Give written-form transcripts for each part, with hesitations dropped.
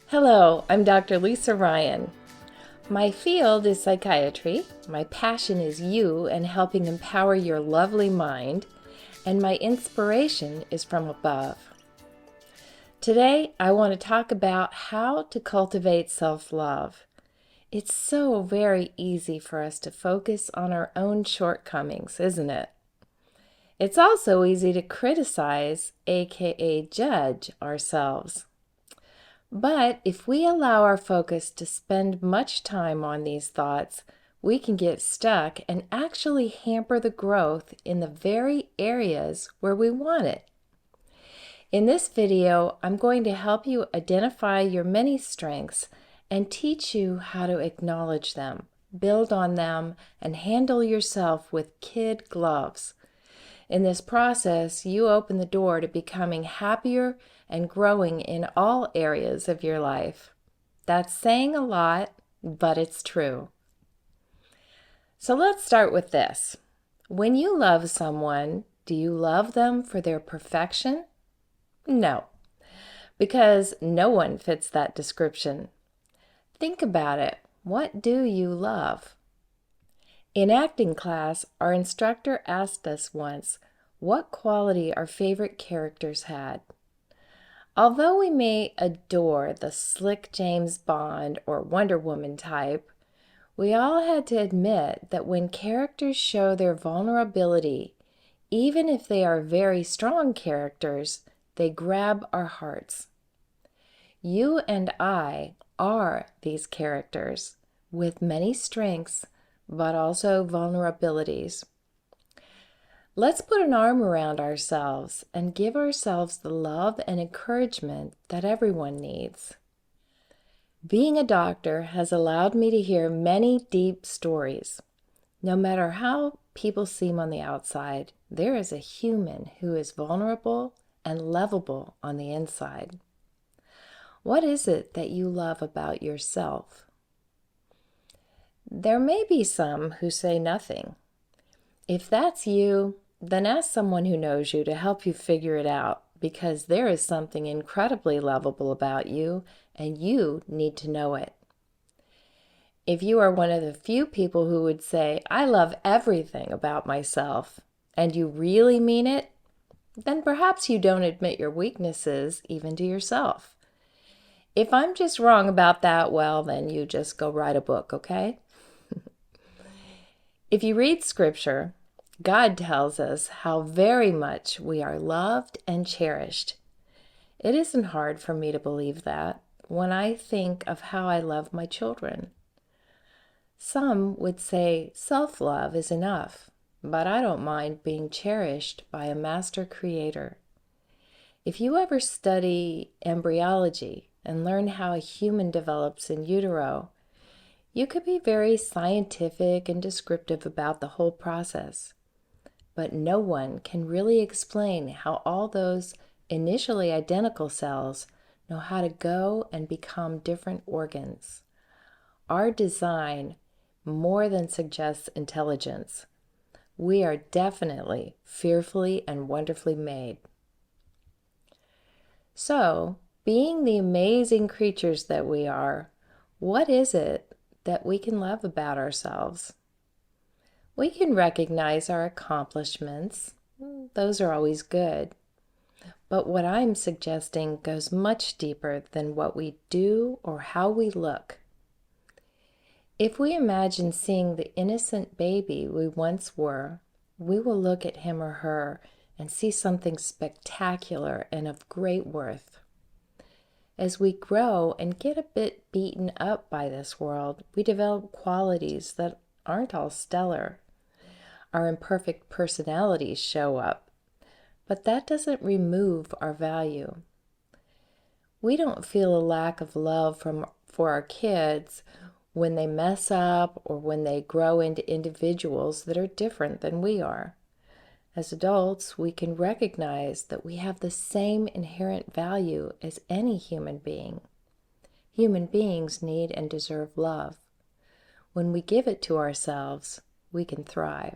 Hello, I'm Dr. Lisa Ryan. My field is psychiatry, my passion is you and helping empower your lovely mind, and my inspiration is from above. Today, I want to talk about how to cultivate self-love. It's so very easy for us to focus on our own shortcomings, isn't it? It's also easy to criticize, aka judge, ourselves. But if we allow our focus to spend much time on these thoughts, we can get stuck and actually hamper the growth in the very areas where we want it. In this video, I'm going to help you identify your many strengths and teach you how to acknowledge them, build on them, and handle yourself with kid gloves. In this process, you open the door to becoming happier and growing in all areas of your life. That's saying a lot, but it's true. So let's start with this. When you love someone, do you love them for their perfection? No, because no one fits that description. Think about it. What do you love? In acting class, our instructor asked us once what quality our favorite characters had. Although we may adore the slick James Bond or Wonder Woman type, we all had to admit that when characters show their vulnerability, even if they are very strong characters, they grab our hearts. You and I are these characters with many strengths, but also vulnerabilities. Let's put an arm around ourselves and give ourselves the love and encouragement that everyone needs. Being a doctor has allowed me to hear many deep stories. No matter how people seem on the outside, there is a human who is vulnerable and lovable on the inside. What is it that you love about yourself? There may be some who say nothing. If that's you, then ask someone who knows you to help you figure it out, because there is something incredibly lovable about you, and you need to know it. If you are one of the few people who would say, "I love everything about myself," and you really mean it, then perhaps you don't admit your weaknesses even to yourself. If I'm just wrong about that, well, then you just go write a book, okay? If you read scripture, God tells us how very much we are loved and cherished. It isn't hard for me to believe that when I think of how I love my children. Some would say self-love is enough, but I don't mind being cherished by a master creator. If you ever study embryology and learn how a human develops in utero, you could be very scientific and descriptive about the whole process. But no one can really explain how all those initially identical cells know how to go and become different organs. Our design more than suggests intelligence. We are definitely fearfully and wonderfully made. So, being the amazing creatures that we are, what is it that we can love about ourselves? We can recognize our accomplishments. Those are always good. But what I'm suggesting goes much deeper than what we do or how we look. If we imagine seeing the innocent baby we once were, we will look at him or her and see something spectacular and of great worth. As we grow and get a bit beaten up by this world, we develop qualities that aren't all stellar. Our imperfect personalities show up, but that doesn't remove our value. We don't feel a lack of love for our kids when they mess up or when they grow into individuals that are different than we are. As adults, we can recognize that we have the same inherent value as any human being. Human beings need and deserve love. When we give it to ourselves, we can thrive.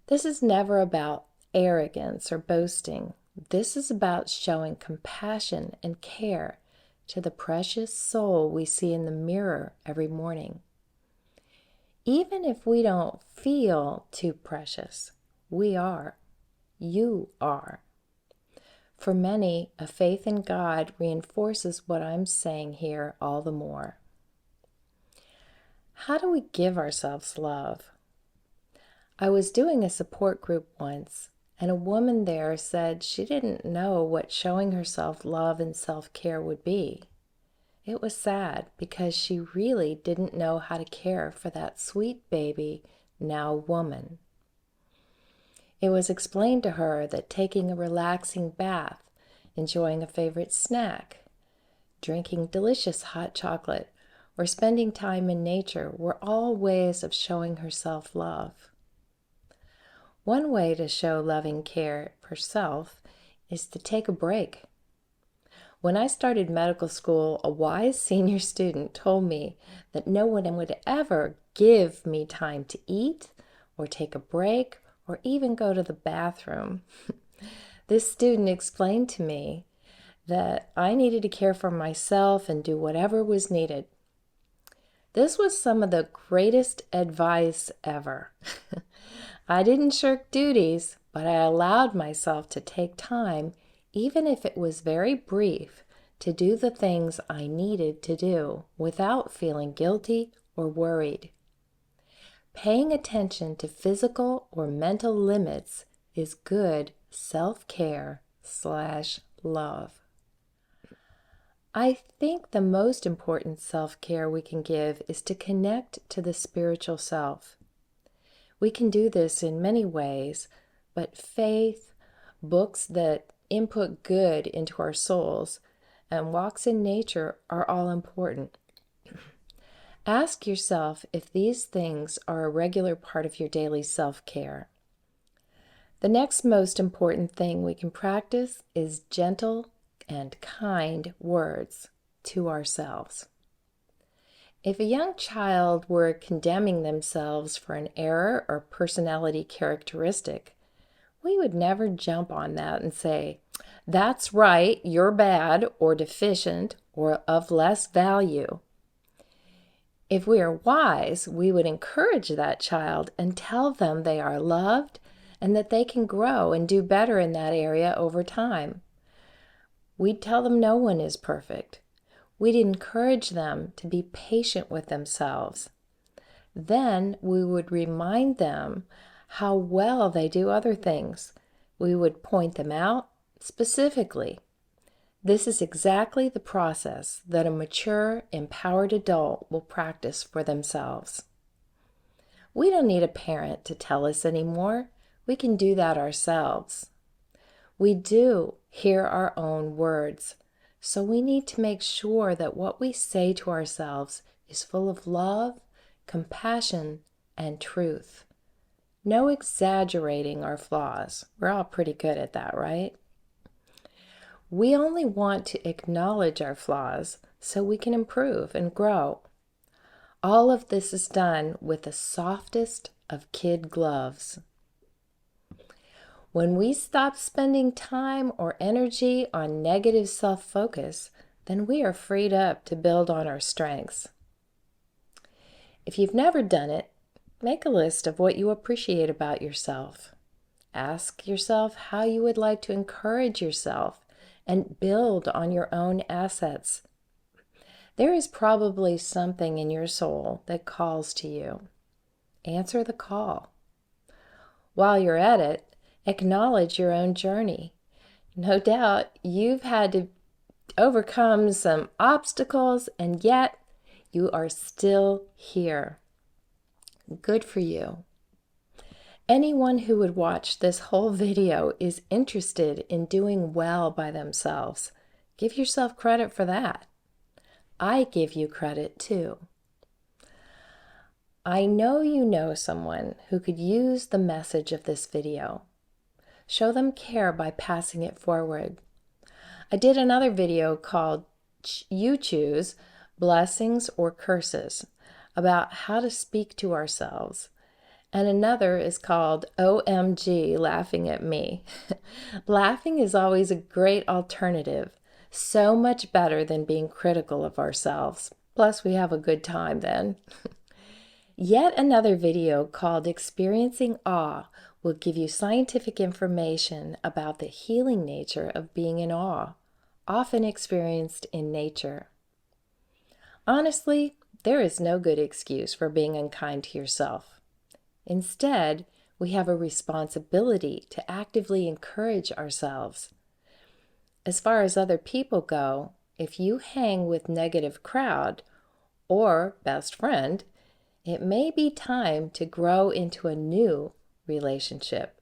This is never about arrogance or boasting. This is about showing compassion and care to the precious soul we see in the mirror every morning. Even if we don't feel too precious, we are. You are. For many, a faith in God reinforces what I'm saying here all the more. How do we give ourselves love? I was doing a support group once, and a woman there said she didn't know what showing herself love and self-care would be. It was sad because she really didn't know how to care for that sweet baby, now woman. It was explained to her that taking a relaxing bath, enjoying a favorite snack, drinking delicious hot chocolate, or spending time in nature were all ways of showing herself love. One way to show loving care for self is to take a break. When I started medical school, a wise senior student told me that no one would ever give me time to eat or take a break or even go to the bathroom. This student explained to me that I needed to care for myself and do whatever was needed. This was some of the greatest advice ever. I didn't shirk duties, but I allowed myself to take time, even if it was very brief, to do the things I needed to do without feeling guilty or worried. Paying attention to physical or mental limits is good self-care/love. I think the most important self-care we can give is to connect to the spiritual self. We can do this in many ways, but faith, books that input good into our souls, and walks in nature are all important. Ask yourself if these things are a regular part of your daily self-care. The next most important thing we can practice is gentle and kind words to ourselves. If a young child were condemning themselves for an error or personality characteristic, we would never jump on that and say, "That's right, you're bad or deficient or of less value." If we are wise, we would encourage that child and tell them they are loved and that they can grow and do better in that area over time. We'd tell them no one is perfect. We'd encourage them to be patient with themselves. Then we would remind them how well they do other things. We would point them out specifically. This is exactly the process that a mature, empowered adult will practice for themselves. We don't need a parent to tell us anymore. We can do that ourselves. We do hear our own words, so we need to make sure that what we say to ourselves is full of love, compassion, and truth. No exaggerating our flaws. We're all pretty good at that, right? We only want to acknowledge our flaws so we can improve and grow. All of this is done with the softest of kid gloves. When we stop spending time or energy on negative self-focus, then we are freed up to build on our strengths. If you've never done it, make a list of what you appreciate about yourself. Ask yourself how you would like to encourage yourself and build on your own assets. There is probably something in your soul that calls to you. Answer the call. While you're at it, acknowledge your own journey. No doubt you've had to overcome some obstacles, and yet you are still here. Good for you. Anyone who would watch this whole video is interested in doing well by themselves. Give yourself credit for that. I give you credit too. I know you know someone who could use the message of this video. Show them care by passing it forward. I did another video called You Choose Blessings or Curses about how to speak to ourselves. And another is called OMG, Laughing at Me. Laughing is always a great alternative, So much better than being critical of ourselves. Plus, we have a good time then. Yet another video called Experiencing Awe will give you scientific information about the healing nature of being in awe, often experienced in nature. Honestly, there is no good excuse for being unkind to yourself. Instead, we have a responsibility to actively encourage ourselves. As far as other people go, if you hang with negative crowd or best friend, it may be time to grow into a new relationship.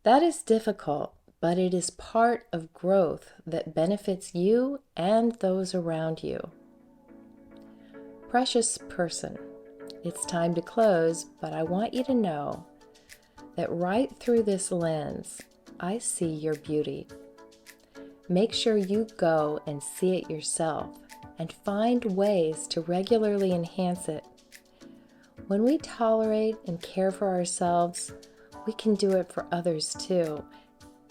That is difficult, but it is part of growth that benefits you and those around you. Precious person, it's time to close, but I want you to know that right through this lens, I see your beauty. Make sure you go and see it yourself and find ways to regularly enhance it. When we tolerate and care for ourselves, we can do it for others too.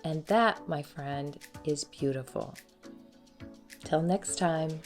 And that, my friend, is beautiful. Till next time.